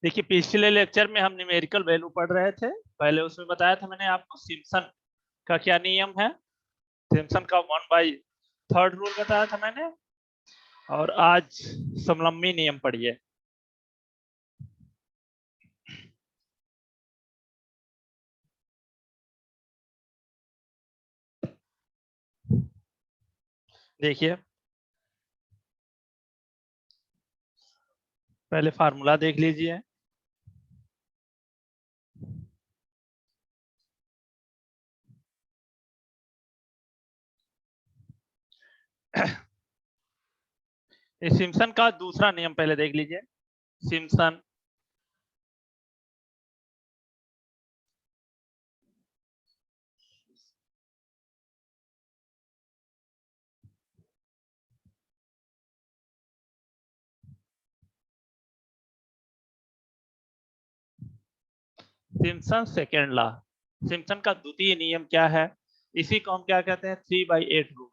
देखिए पिछले लेक्चर में हम न्यूमेरिकल वैल्यू पढ़ रहे थे। पहले उसमें बताया था मैंने आपको सिम्पसन का क्या नियम है। सिम्पसन का 1/3 रूल बताया था मैंने। और आज समलंबी नियम पढ़िए। देखिए पहले फार्मूला देख लीजिए। इस सिम्पसन का दूसरा नियम पहले देख लीजिए। Simpson Simpson second law. Simpson का द्वितीय नियम क्या है? इसी को हम क्या कहते हैं? 3/8 rule.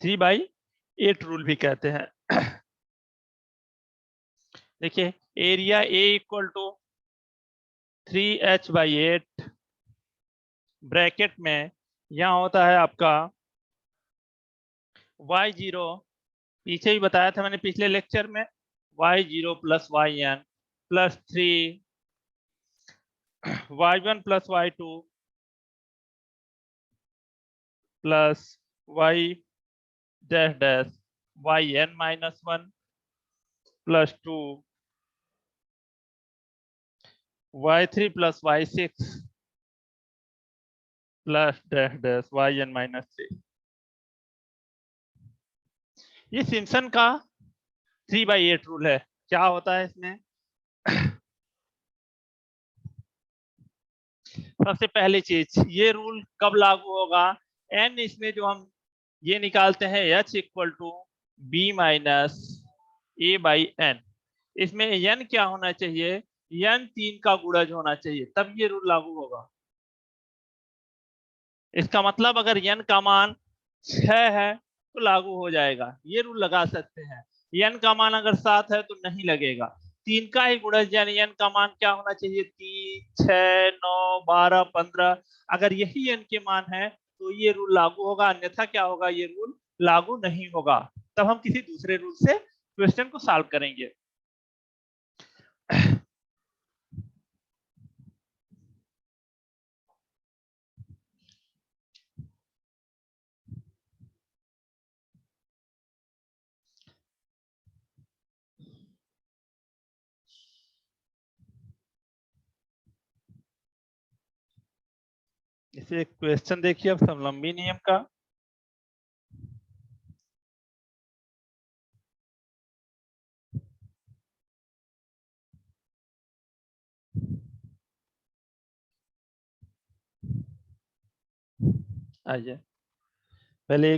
Three by eight rule भी कहते हैं। देखिए area A equal to 3h/8 bracket में यहाँ होता है आपका y0। पीछे भी बताया था मैंने पिछले लेक्चर में। y0 plus yn plus 3 y1 plus y2 plus y dash dash yn minus 1 plus 2 y3 plus y6 plus dash dash yn minus 3। ये सिम्पसन का 3/8 रूल है। क्या होता है इसमें? सबसे पहली चीज, ये रूल कब लागू होगा? n इसमें जो हम ये निकालते हैं h equal to b minus a by n। इसमें n क्या होना चाहिए? n 3 का गुणज होना चाहिए, तब ये रूल लागू होगा। इसका मतलब अगर n का मान 6 है तो लागू हो जाएगा, ये रूल लगा सकते हैं। n का मान अगर 7 है तो नहीं लगेगा। 3 का ही गुणज यानी n का मान क्या होना चाहिए? 3, 6, 9, 12, 15। अगर यही n के मान है तो ये रूल लागू होगा, अन्यथा क्या होगा? ये रूल लागू नहीं होगा। तब हम किसी दूसरे रूल से क्वेश्चन को सॉल्व करेंगे। इसे क्वेश्चन देखिए अब समलंबी नियम का। आइए पहले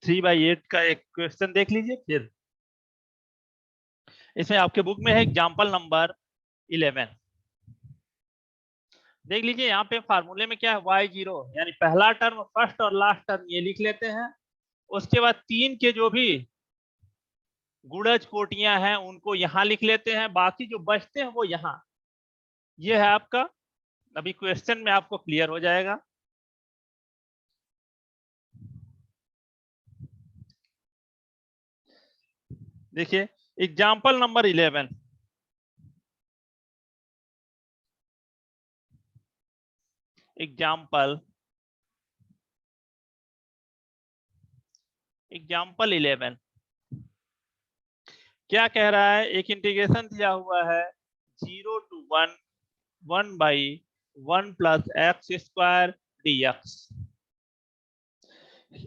3/8 का एक क्वेश्चन देख लीजिए। फिर इसमें आपके बुक में है एग्जाम्पल नंबर 11। देख लीजिए यहाँ पे फार्मूले में क्या है? y0 यानी पहला टर्म फर्स्ट और लास्ट टर्म ये लिख लेते हैं। उसके बाद 3 के जो भी गुणज कोटियां हैं उनको यहाँ लिख लेते हैं, बाकी जो बचते हैं वो यहाँ। ये है आपका। अभी क्वेश्चन में आपको क्लियर हो जाएगा। देखिए एग्जाम्पल नंबर 11। एग्जाम्पल 11 क्या कह रहा है? एक इंटीग्रेशन दिया हुआ है 0 to 1 1/1 plus X square dx।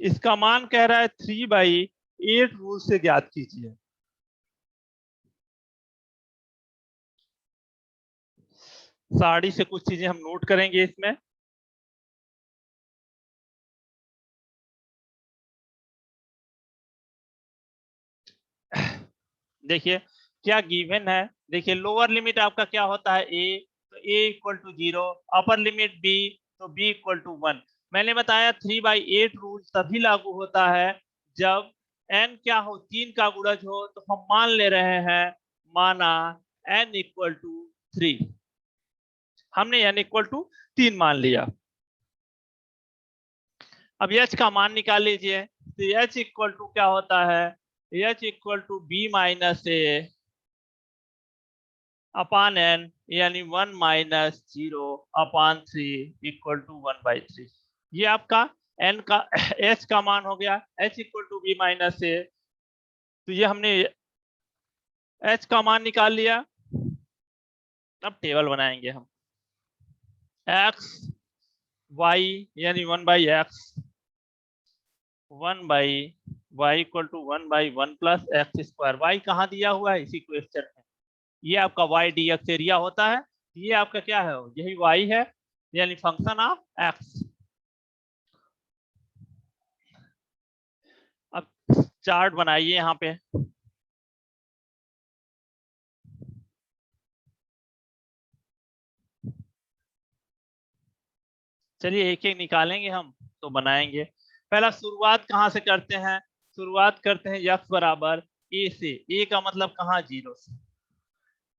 इसका मान कह रहा है 3/8 रूल से ज्ञात कीजिए। साड़ी से कुछ चीजें हम नोट करेंगे इसमें। देखिए क्या गिवन है। देखिए लोअर लिमिट आपका क्या होता है? a, तो a equal to 0। Upper limit b, तो b इक्वल टू 1। मैंने बताया 3/8 रूल तभी लागू होता है जब n क्या हो, 3 का गुणज हो, तो हम मान ले रहे हैं, माना n इक्वल टू 3, हमने n इक्वल टू 3 मान लिया। अब h का मान निकाल लीजिए, तो h इक्वल टू क्या होता है, h equal to b minus A upon n, यानी 1 माइनस 0 अपान 3 इक्वल टू 1/3। ये आपका n का h का मान हो गया, h equal to b minus a. तो ये हमने h का मान निकाल लिया। अब टेबल बनाएंगे हम, x y यानी 1/x, 1/y equal to 1/1 plus X square. y कहाँ दिया हुआ है इसी क्वेश्चन में, ये आपका y dx एरिया होता है, ये आपका क्या है, यही y है, यानी फंक्शन ऑफ x। अब चार्ट बनाइए यहाँ पे, चलिए एक एक निकालेंगे हम तो बनाएंगे। पहला शुरुआत कहाँ से करते हैं, शुरुआत करते हैं x बराबर a से, a का मतलब कहाँ, 0 से।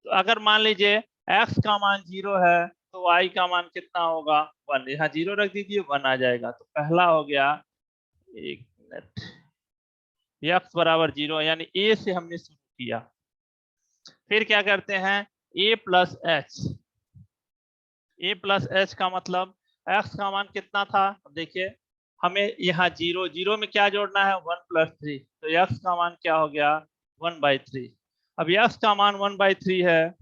तो अगर मान लीजिए x का मान 0 है, तो y का मान कितना होगा, 1। यहाँ 0 रख दीजिए, 1 आ जाएगा। तो पहला हो गया, एक मिनट, x बराबर 0, यानी a से हमने शुरू किया। फिर क्या करते हैं, a plus H, a plus H का मतलब x का मान कितना था, देखिए हमें यहाँ 0 0 में क्या जोड़ना है, 1 प्लस 3, तो x का मान क्या हो गया, 1/3। अब x का मान 1/3 है,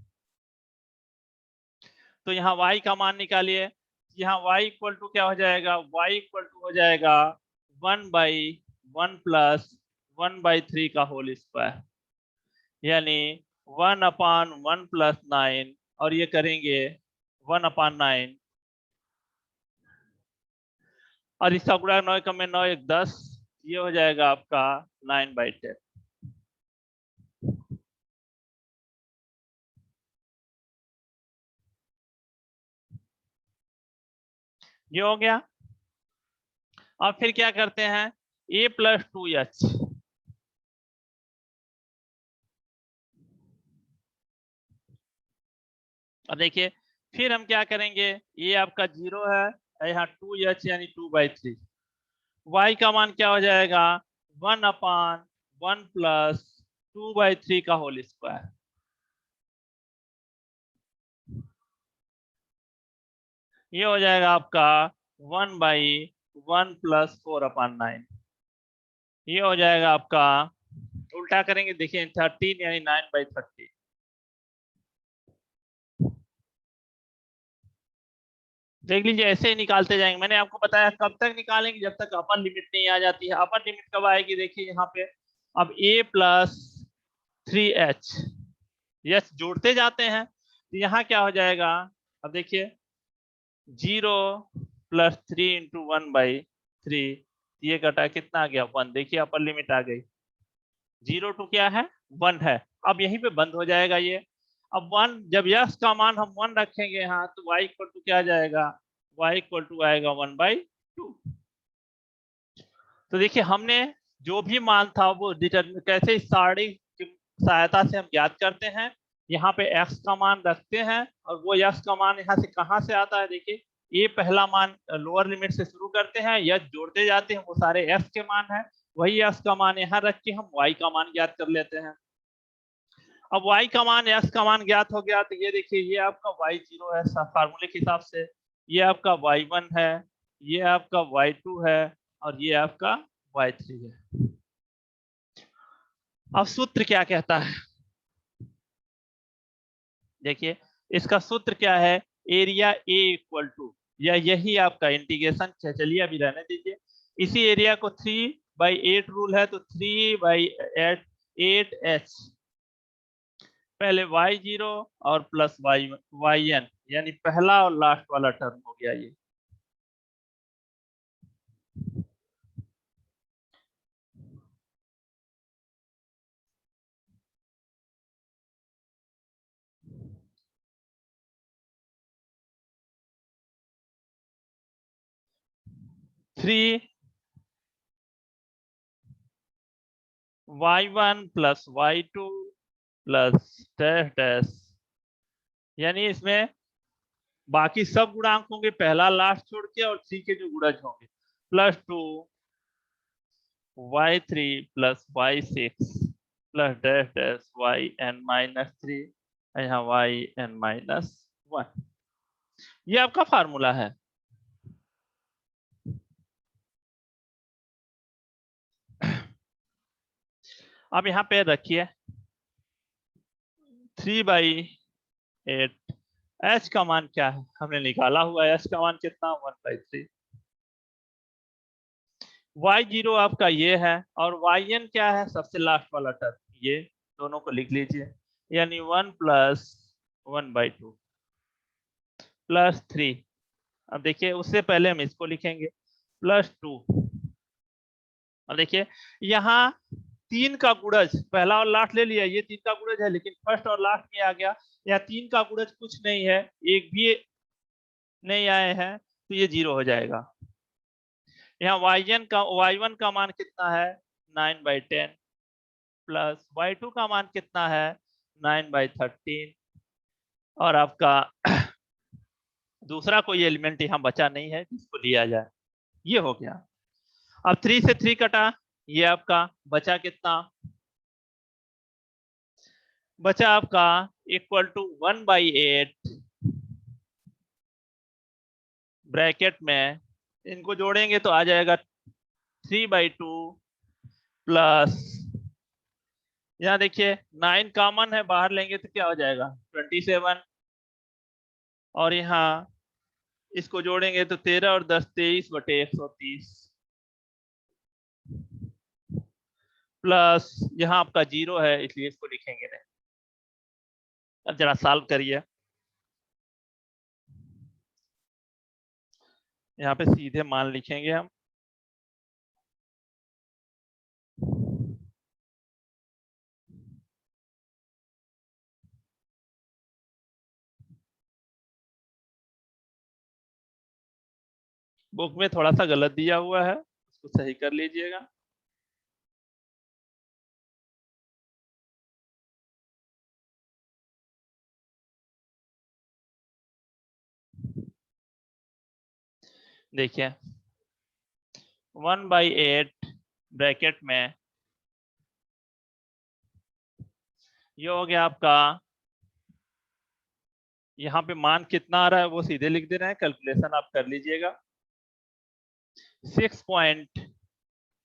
तो यहाँ y का मान निकालिए। यहाँ y इक्वल टू क्या हो जाएगा, y इक्वल टू हो जाएगा 1/1 प्लस 1/3 का होल स्क्वायर, यानी 1/1 प्लस 9, और ये करेंगे 1/9, और इसका गुणा 9 का में 9 1 10, ये हो जाएगा आपका 9/10। ये हो गया। अब फिर क्या करते हैं, a प्लस 2h, अब देखिए फिर हम क्या करेंगे, ये आपका 0 है, यहाँ 2h यानी 2/3, y का मान क्या हो जाएगा, 1/1 प्लस 2/3 का होल स्क्वायर, ये हो जाएगा आपका 1/1 प्लस 4/9, ये हो जाएगा आपका, उल्टा करेंगे देखिए 13 यानी 9/30। देख लीजिए ऐसे ही निकालते जाएंगे, मैंने आपको बताया कब तक निकालेंगे, जब तक अपर लिमिट नहीं आ जाती है। अपर लिमिट कब आएगी, देखिए यहाँ पे, अब a प्लस 3h, यस जोड़ते जाते हैं, तो यहाँ क्या हो जाएगा, अब देखिए 0 प्लस 3 इंटू 1/3, ये कटा कितना आ गया, 1। देखिए अपर लिमिट आ गई, 0 टू क्या है, 1 है। अब यहीं पे बंद हो जाएगा ये। अब 1, जब यस का मान हम 1 रखेंगे यहाँ, तो y इक्वल टू क्या आ जाएगा, y इक्वल टू आएगा 1/2। तो देखिए हमने जो भी मान था वो डिटर्मिन कैसे, इस सारणी की सहायता से हम ज्ञात करते हैं। यहाँ पे x का मान रखते हैं, और वो x का मान यहाँ से कहाँ से आता है, देखिए ये पहला मान लोअर लिमिट से शुरू करते हैं, या जोड़ते जाते हैं, वो सारे x के मान है, वही x का मान यहाँ रख के हम y का मान ज्ञात कर लेते हैं। अब y का मान x का मान ज्ञात हो गया, तो ये देखिए ये आपका y0 है फार्मूले के हिसाब से, ये आपका y1 है, ये आपका y2 है, और ये आपका y3 है। अब सूत्र क्या कहता है, देखिए इसका सूत्र क्या है, एरिया ए इक्वल टू, या यही आपका इंटीग्रेशन, चलिए अभी रहने दीजिए। इसी एरिया को 3/8 रूल है, तो 3/8h, पहले y0 और प्लस yn, यानी पहला और लास्ट वाला टर्म हो गया ये। Three y1 plus y2 plus dash dash, यानी इसमें बाकी सब गुणांक होंगे पहला लास्ट छोड़ के और 3 के जो गुणज होंगे, plus 2 y3 plus y6 plus dash dash yn-3, यहाँ yn-1। ये आपका फार्मूला है। अब यहाँ पे रखिए 3/8, h का मान क्या है हमने निकाला हुआ है, h का मान कितना 1/3। y0 आपका ये है और yn क्या है सबसे लास्ट वाला टर्म, ये दोनों को लिख लीजिए, यानी 1 प्लस 1/2 प्लस 3। अब देखिए उससे पहले हम इसको लिखेंगे प्लस 2। अब देखिए यहाँ 3 का गुणज पहला और लास्ट ले लिया, ये 3 का गुणज है, लेकिन फर्स्ट और लास्ट में आ गया। यहाँ 3 का गुणज कुछ नहीं है, एक भी नहीं आए हैं, तो ये 0 हो जाएगा। यहाँ y1 का मान कितना है 9/10 प्लस y2 का मान कितना है 9/13, और आपका दूसरा कोई एलिमेंट यहाँ बचा नहीं है जिसको लिया जाए, ये हो गया। अब 3 से 3 कटा, ये आपका बचा कितना, बचा आपका इक्वल टू 1/8 ब्रैकेट में, इनको जोड़ेंगे तो आ जाएगा 3/2 प्लस, यहाँ देखिए 9 कॉमन है, बाहर लेंगे तो क्या हो जाएगा 27, और यहाँ इसको जोड़ेंगे तो 13 और 10 23/130 प्लस यहाँ आपका 0 है इसलिए इसको लिखेंगे नहीं। अब जरा सॉल्व करिए, यहाँ पे सीधे मान लिखेंगे हम। बुक में थोड़ा सा गलत दिया हुआ है, उसको सही कर लीजिएगा। देखिए 1/8 ब्रैकेट में ये हो गया आपका, यहाँ पे मान कितना आ रहा है वो सीधे लिख दे रहे हैं, कैलकुलेशन आप कर लीजिएगा। 6 पॉइंट,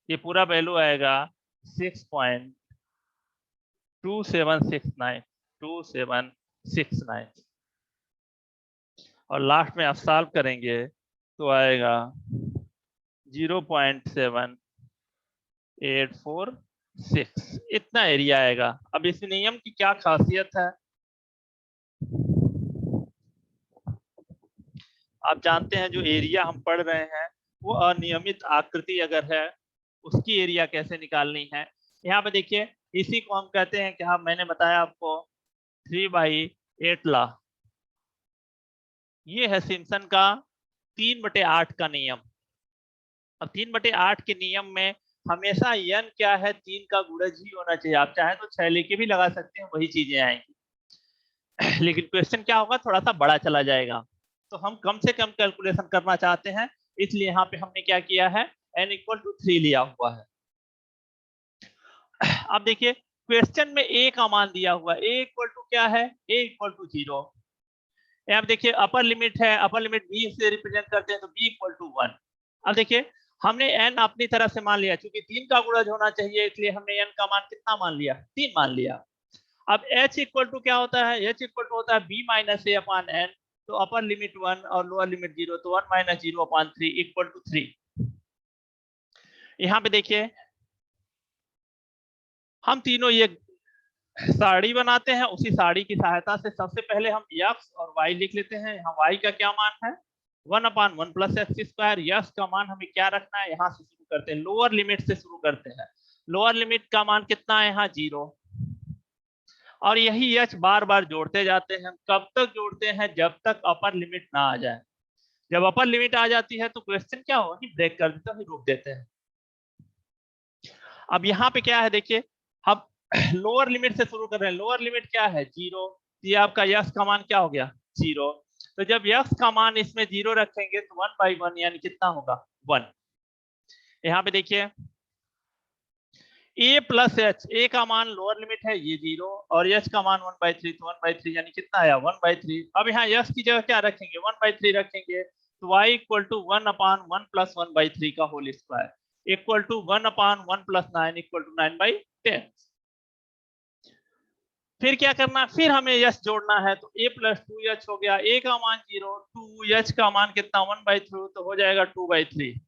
ये पूरा वैल्यू आएगा 6.2769 और लास्ट में आप सॉल्व करेंगे तो आएगा 0.7846, इतना एरिया आएगा। अब इस नियम की क्या खासियत है, आप जानते हैं जो एरिया हम पढ़ रहे हैं वो अनियमित आकृति अगर है उसकी एरिया कैसे निकालनी है। यहाँ पे देखिए इसी को हम कहते हैं कि हाँ मैंने बताया आपको 3/8 लॉ, ये है सिम्पसन का 3/8 का नियम। अब 3/8 के नियम में हमेशा n क्या है 3 का गुणज ही होना चाहिए, आप चाहे तो 6 लेके भी लगा सकते हैं, वही चीजें आएंगी लेकिन क्वेश्चन क्या होगा थोड़ा सा बड़ा चला जाएगा, तो हम कम से कम कैलकुलेशन करना चाहते हैं, इसलिए यहाँ पे हमने क्या किया है n = 3 लिया हुआ है। अब देखिए क्वेश्चन में a का मान दिया हुआ है, a = क्या है a = 0। अब देखिए अपर लिमिट है, अपर लिमिट b से रिप्रेजेंट करते हैं तो b = 1। अब देखिए हमने n अपनी तरफ से मान लिया, क्योंकि 3 का गुणज होना चाहिए इसलिए हमने n का मान कितना मान लिया 3 मान लिया। अब h = क्या होता है, h = होता है b - a/n, तो अपर लिमिट 1 और लोअर लिमिट 0, तो 1 - 0/3 = 3। यहाँ पे देखिए हम तीनों ये साड़ी बनाते हैं, उसी साड़ी की सहायता से सबसे पहले हम x और y लिख लेते हैं। यहाँ y का क्या मान है 1/1 + x², यस का मान हमें क्या रखना है, यहाँ से शुरू करते हैं, लोअर लिमिट से शुरू करते हैं। लोअर लिमिट का मान कितना है यहाँ 0, और यही h बार बार जोड़ते जाते हैं। कब तक जोड़ते हैं, जब तक अपर लिमिट ना आ जाए। जब अपर लिमिट आ जाती है तो क्वेश्चन क्या होगा कि ब्रेक कर देते हैं, रोक देते हैं। अब यहाँ पे क्या है देखिए अब लोअर लिमिट से शुरू कर रहे हैं। लोअर लिमिट क्या है? 0। ये आपका यक्स का मान क्या हो गया? 0। तो जब यक्स का मान इसमें 0 रखेंगे तो 1/1 यानी कितना होगा? 1। यहाँ पे देखिए a प्लस एच, ए का मान लोअर लिमिट है ये 0 और एच का मान 1/3, तो 1/3 यानी कितना आया? 1/3। अब यहाँ यक्स की जगह क्या रखेंगे? 1/3 रखेंगे तो y इक्वल टू 1/1 प्लस 1/3 का whole square equal to 1/1 plus 9 equal to 9/10। फिर क्या करना? फिर हमें यच जोड़ना है तो a प्लस 2h हो गया। a का मान 0, 2h का मान कितना? 1/3, तो हो जाएगा 2/3।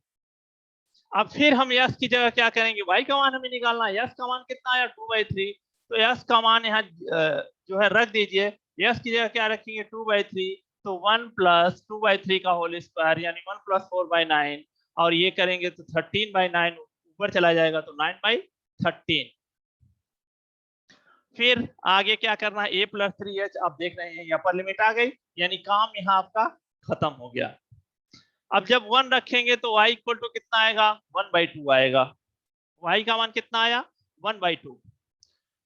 अब फिर हम यस की जगह क्या करेंगे? y का मान हमें निकालना है। यस का मान कितना आया? 2/3। तो यस का मान यहाँ जो है रख दीजिए। यस की जगह क्या रखेंगे? 2/3, तो 1 प्लस 2/3 का होल स्क्वायर यानी 1 प्लस 4/9 और ये करेंगे तो 13/9 ऊपर चला जाएगा तो 9/13। फिर आगे क्या करना है? a प्लस 3h, आप देख रहे हैं अपर लिमिट आ गई यानी काम यहाँ आपका खत्म हो गया। अब जब 1 रखेंगे तो y इक्वल टू कितना आएगा? 1/2 आएगा। y का मान कितना आया? 1/2।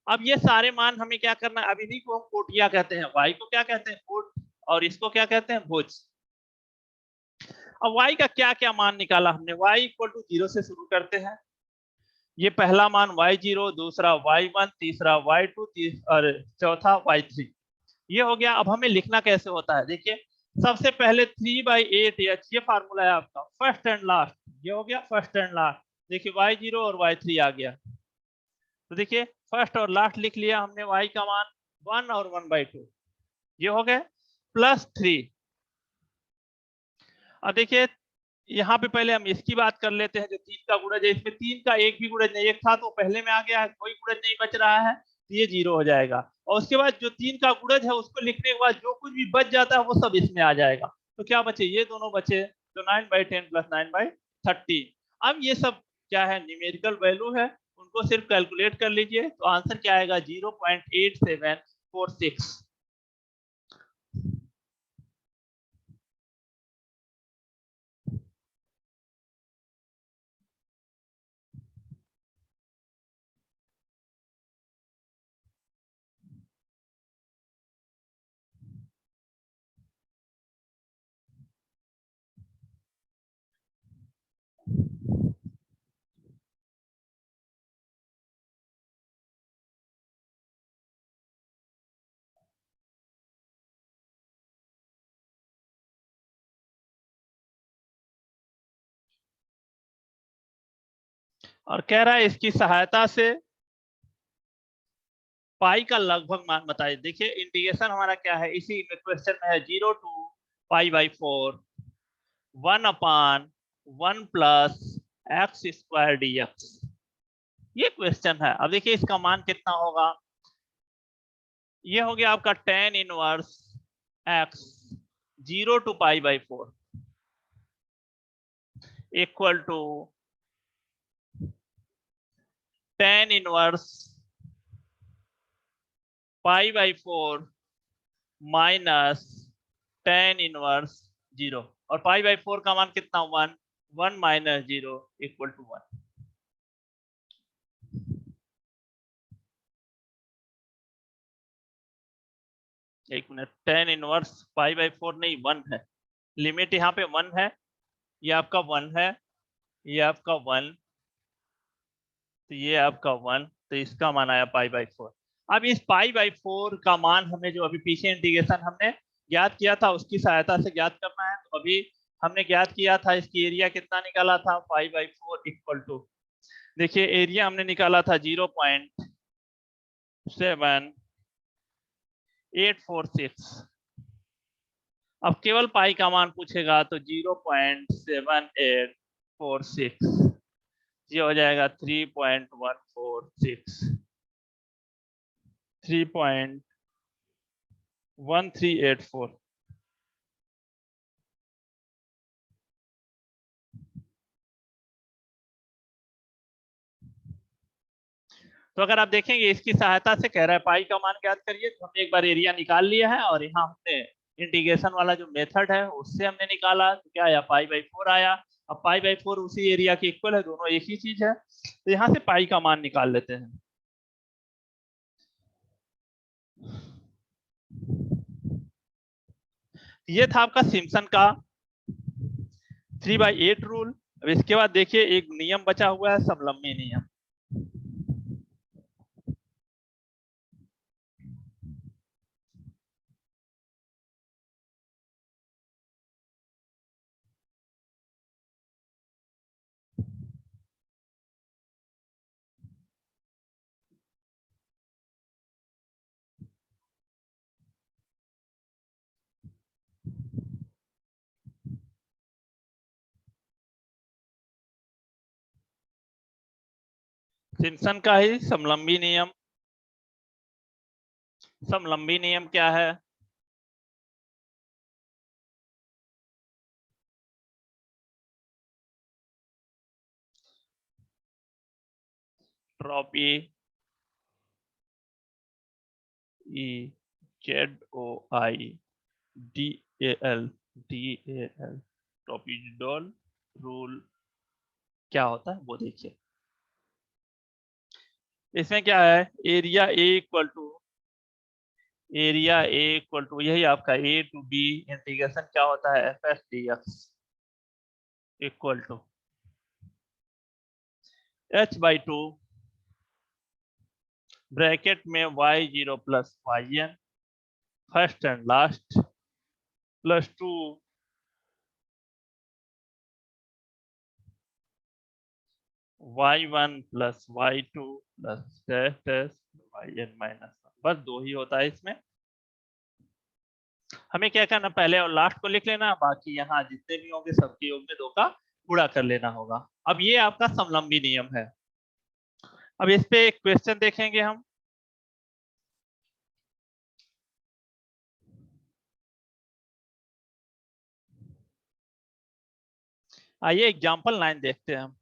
अब ये सारे मान हमें क्या करना है? अब इन्हीं को हम कोटिया कहते हैं। y को क्या कहते हैं? कोट, और इसको क्या कहते हैं? भुज। अब y का क्या क्या मान निकाला हमने? y इक्वल टू 0 से शुरू करते हैं। ये पहला मान y0, दूसरा y1, तीसरा y2, और चौथा y3। ये हो गया। अब हमें लिखना कैसे होता है? देखिए सबसे पहले 3/8h, ये फार्मूला है आपका फर्स्ट एंड लास्ट। ये हो गया फर्स्ट एंड लास्ट। देखिए y0 और y3 आ गया। तो देखिए फर्स्ट और लास्ट लिख लिया हमने। y का मान 1 और 1/2 ये हो गए, प्लस 3। अब देखिए यहाँ पे पहले हम इसकी बात कर लेते हैं। जो 3 का गुणज है, इसमें 3 का एक भी गुणज नहीं, एक था तो पहले में आ गया है, कोई गुणज नहीं बच रहा है तो ये 0 हो जाएगा। और उसके बाद जो 3 का गुणज है उसको लिखने के बाद जो कुछ भी बच जाता है वो सब इसमें आ जाएगा। तो क्या बचे? ये दोनों बचे, तो 9/10 प्लस 9/13। अब ये सब क्या है? न्यूमेरिकल वैल्यू है, उनको सिर्फ कैलकुलेट कर लीजिए तो आंसर क्या आएगा? 0.8746। और कह रहा है इसकी सहायता से पाई का लगभग मान बताइए। देखिए इंटीग्रेशन हमारा क्या है? इसी क्वेश्चन में है 0 टू π/4 1/1 प्लस x² dx। ये क्वेश्चन है। अब देखिए इसका मान कितना होगा? ये हो गया आपका tan inverse x 0 to π/4 equal to tan inverse π/4 minus tan inverse 0। और π/4 का मान कितना? 1। 1 माइनस 0 इक्वल टू 1। एक मिनट, tan इनवर्स π/4 नहीं 1 है। लिमिट यहाँ पे 1 है, ये आपका 1 है, ये आपका 1, तो ये आपका 1, तो इसका मान आया π/4। अब इस π/4 का मान हमें जो अभी पीछे इंटीग्रेशन हमने ज्ञात किया था उसकी सहायता से ज्ञात करना है। तो अभी हमने ज्ञात किया था, इसकी एरिया कितना निकाला था? π/4 इक्वल टू, देखिए एरिया हमने निकाला था 0.7846। अब केवल पाई का मान पूछेगा तो 0.7846, ये हो जाएगा 3.146, 3.1384। तो अगर आप देखेंगे इसकी सहायता से कह रहा है पाई का मान ज्ञात करिए, तो हमने एक बार एरिया निकाल लिया है और यहाँ हमने इंटीग्रेशन वाला जो मेथड है उससे हमने निकाला तो क्या आया? π/4 आया। अब π/4 उसी एरिया की इक्वल है, दोनों एक ही चीज है। तो यहाँ से पाई का मान निकाल लेते हैं। ये था आपका सिम्पसन का 3/8 रूल। अब इसके बाद देखिए एक नियम बचा हुआ है, समलंबी नियम। सिम्पसन का ही समलंबी नियम। समलंबी नियम क्या है? ड्रॉप EZOIDAL ट्रोपिजोडल रूल क्या होता है वो देखिए। इसमें क्या है, एरिया ए इक्वल टू यही आपका A to B इंटीग्रेशन क्या होता है FS/dx equal to H/2 bracket में Y0 plus YN first and last plus 2 Y1 plus Y2 plus dash dash YN minus 1। बस दो ही होता है इसमें। हमें क्या करना, पहले और लास्ट को लिख लेना, बाकी यहाँ जितने भी होंगे सबके योग में दो का गुणा कर लेना होगा। अब ये आपका समलंबी नियम है। अब इस पे एक क्वेश्चन देखेंगे हम। आइए एग्जांपल 9 देखते हैं हम।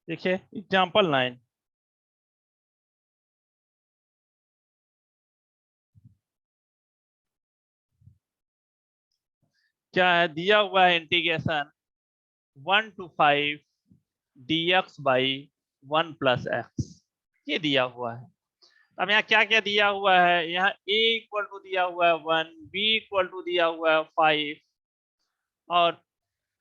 देखिए एग्जांपल 9। क्या है दिया हुआ है, integration 1 to 5 dx by 1 plus X, ये दिया हुआ है। अब यहाँ क्या क्या दिया हुआ है, यहाँ a इक्वल टू दिया हुआ है 1, b इक्वल टू दिया हुआ है 5 और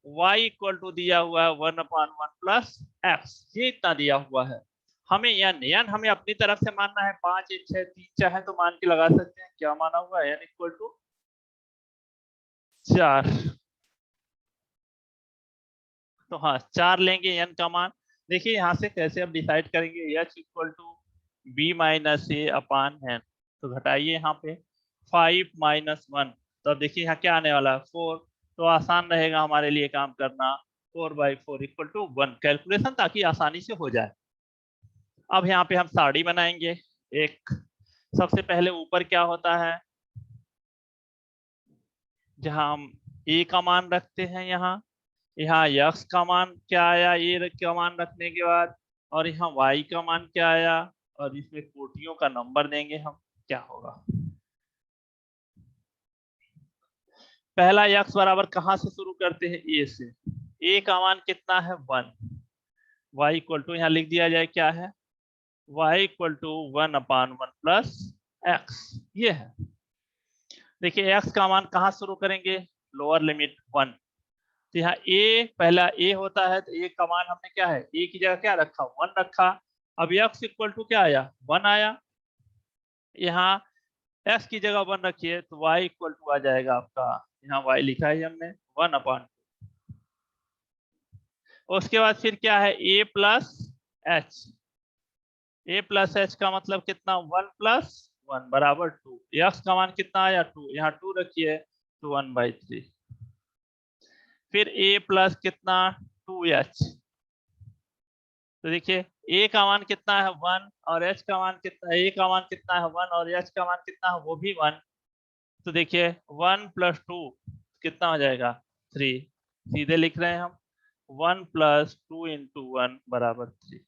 y इक्वल टू दिया हुआ है 1/1 प्लस एक्स, ये इतना दिया हुआ है। हमें n हमें अपनी तरफ से मानना है 5 1 6 3 चाहे तो मान के लगा सकते हैं। क्या माना हुआ है n इक्वल टू 4। तो हाँ 4 लेंगे n का मान। देखिए यहाँ से कैसे हम डिसाइड करेंगे, h equal to b minus A upon n। तो घटाइए यहाँ पे 5 माइनस 1, तो अब देखिए यहाँ क्या आने वाला है 4। तो आसान रहेगा हमारे लिए काम करना, 4/4 इक्वल टू 1 कैलकुलेशन, ताकि आसानी से हो जाए। अब यहाँ पे हम साड़ी बनाएंगे एक। सबसे पहले ऊपर क्या होता है, जहाँ हम a का मान रखते हैं, यहाँ यहाँ यक्स का मान क्या आया ये का मान रखने के बाद, और यहाँ y का मान क्या आया, और इसमें कोटियों का नंबर देंगे हम, क्या होगा। पहला यक्स बराबर कहाँ से शुरू करते हैं, a से। a का मान कितना है 1, y इक्वल टू यहाँ लिख दिया जाए क्या है, y equal to 1/1 plus X, ये है। देखिए x का मान कहाँ शुरू करेंगे, लोअर लिमिट 1। तो यहाँ a पहला a होता है, तो a का मान हमने क्या है, a की जगह क्या रखा 1 रखा। अब x इक्वल टू क्या आया 1 आया, यहाँ x की जगह 1 रखिए तो y इक्वल टू आ जाएगा आपका, यहाँ y लिखा है हमने 1/। उसके बाद फिर क्या है a plus H, a plus H का मतलब कितना 1 प्लस 1 बराबर 2। x का मान कितना आया 2, यहाँ 2 रखिए तो 1/3। फिर a प्लस कितना 2h, तो देखिए a का मान कितना है 1 और h का मान कितना, a का मान कितना है 1 और h का मान कितना है वो भी 1। तो देखिए 1 प्लस 2 कितना हो जाएगा 3, सीधे लिख रहे हैं हम 1 प्लस 2 इंटू 1 बराबर 3।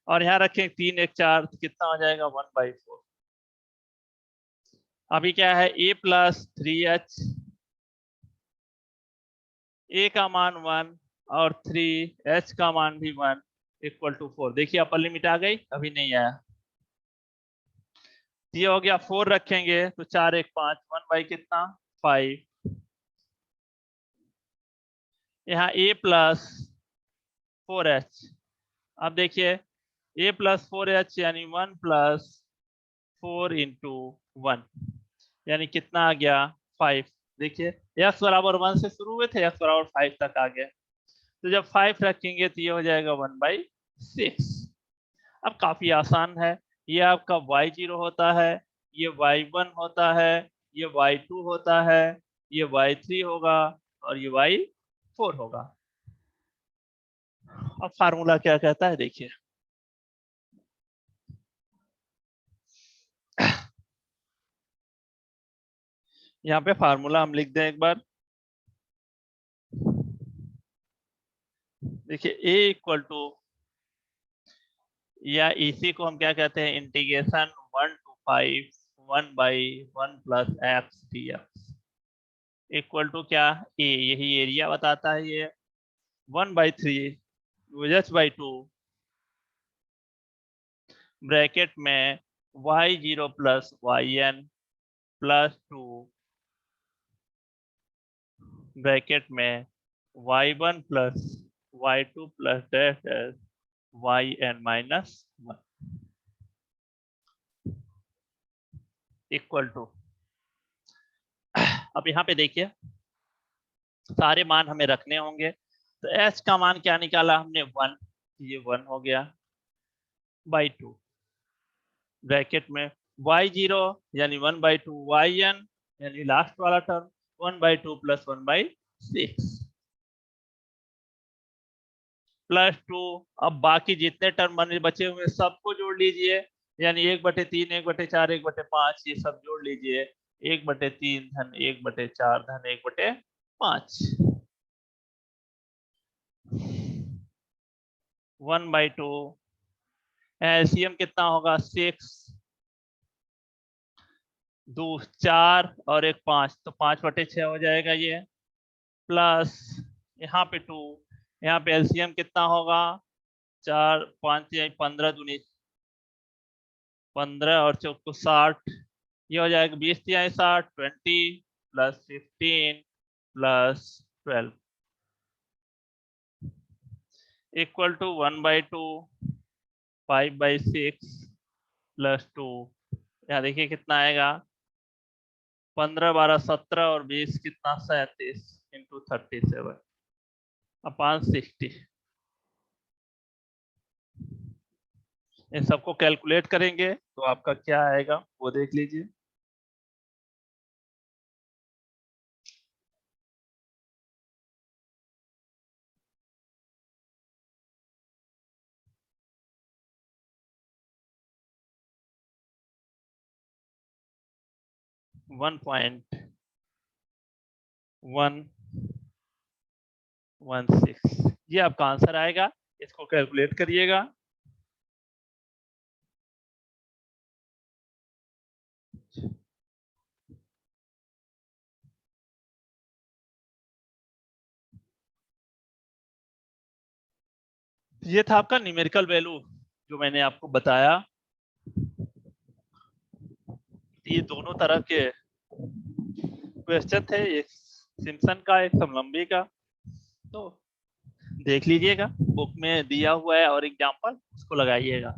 और यहाँ रखें 3 1 4, तो कितना हो जाएगा 1/4। अभी क्या है a प्लस 3h ए का मान 1 और 3, एच का मान भी 1 इक्वल टू 4। देखिए अपर लिमिट आ गई, अभी नहीं आया। ये हो गया 4 रखेंगे तो 4 1 5, 1 बाई कितना 5। यहाँ a प्लस 4h। अब देखिए a प्लस 4h यानी 1 प्लस 4 इंटू 1 यानी कितना आ गया 5। देखिए x बराबर 1 से शुरू हुए थे, x बराबर 5 तक आ गया। तो जब 5 रखेंगे तो ये हो जाएगा 1/6। अब काफी आसान है, ये आपका y0 होता है, ये y1 होता है, ये y2 होता है, ये y3 होगा और ये y4 होगा। अब फार्मूला क्या कहता है देखिए। यहाँ पे फार्मूला हम लिख दें एक बार। देखिए a इक्वल टू, या इसी को हम क्या कहते हैं, integration 1 to 5 1/1 plus X dx equal to क्या a, यही एरिया बताता है ये 1/3 h/2 ब्रैकेट में y0 plus yn plus 2 bracket में y1 plus y2 plus dash dash yn minus 1 equal to. अब यहाँ पे देखिए सारे मान हमें रखने होंगे। तो h का मान क्या निकाला हमने 1, ये 1 हो गया बाई 2 ब्रैकेट में y0 यानी 1/2 yn यानी लास्ट वाला टर्म 1/2 प्लस 1/6 प्लस 2। अब बाकी जितने टर्म बने बचे हुए सबको जोड़ लीजिए, यानी 1/3 1/4 1/5 ये सब जोड़ लीजिए। 1/3 धन 1/4 धन 1/5 1/2 एलसीएम कितना होगा 6 2 4 और 1 5 तो 5/6 हो जाएगा ये। प्लस यहाँ पे 2, यहाँ पे एलसीएम कितना होगा 4 5 15 दूनी 15 और चौक 60, ये हो जाएगा 20 तिहाई 60 20 plus 15 plus 12 equal to 1/2 5/6 plus 2। यहाँ देखिए कितना आएगा 15 12 17 और 20 कितना 37 इंटू 37 अपॉन 60। इन सबको कैलकुलेट करेंगे तो आपका क्या आएगा वो देख लीजिए। वन पॉइंट 116 ये आपका आंसर आएगा। इसको कैलकुलेट करिएगा। ये था आपका न्यूमेरिकल वैल्यू जो मैंने आपको बताया। ये दोनों तरह के क्वेश्चन थे, एक सिम्पसन का एक समलंबी का। तो देख लीजिएगा बुक में दिया हुआ है और एग्जाम्पल उसको लगाइएगा।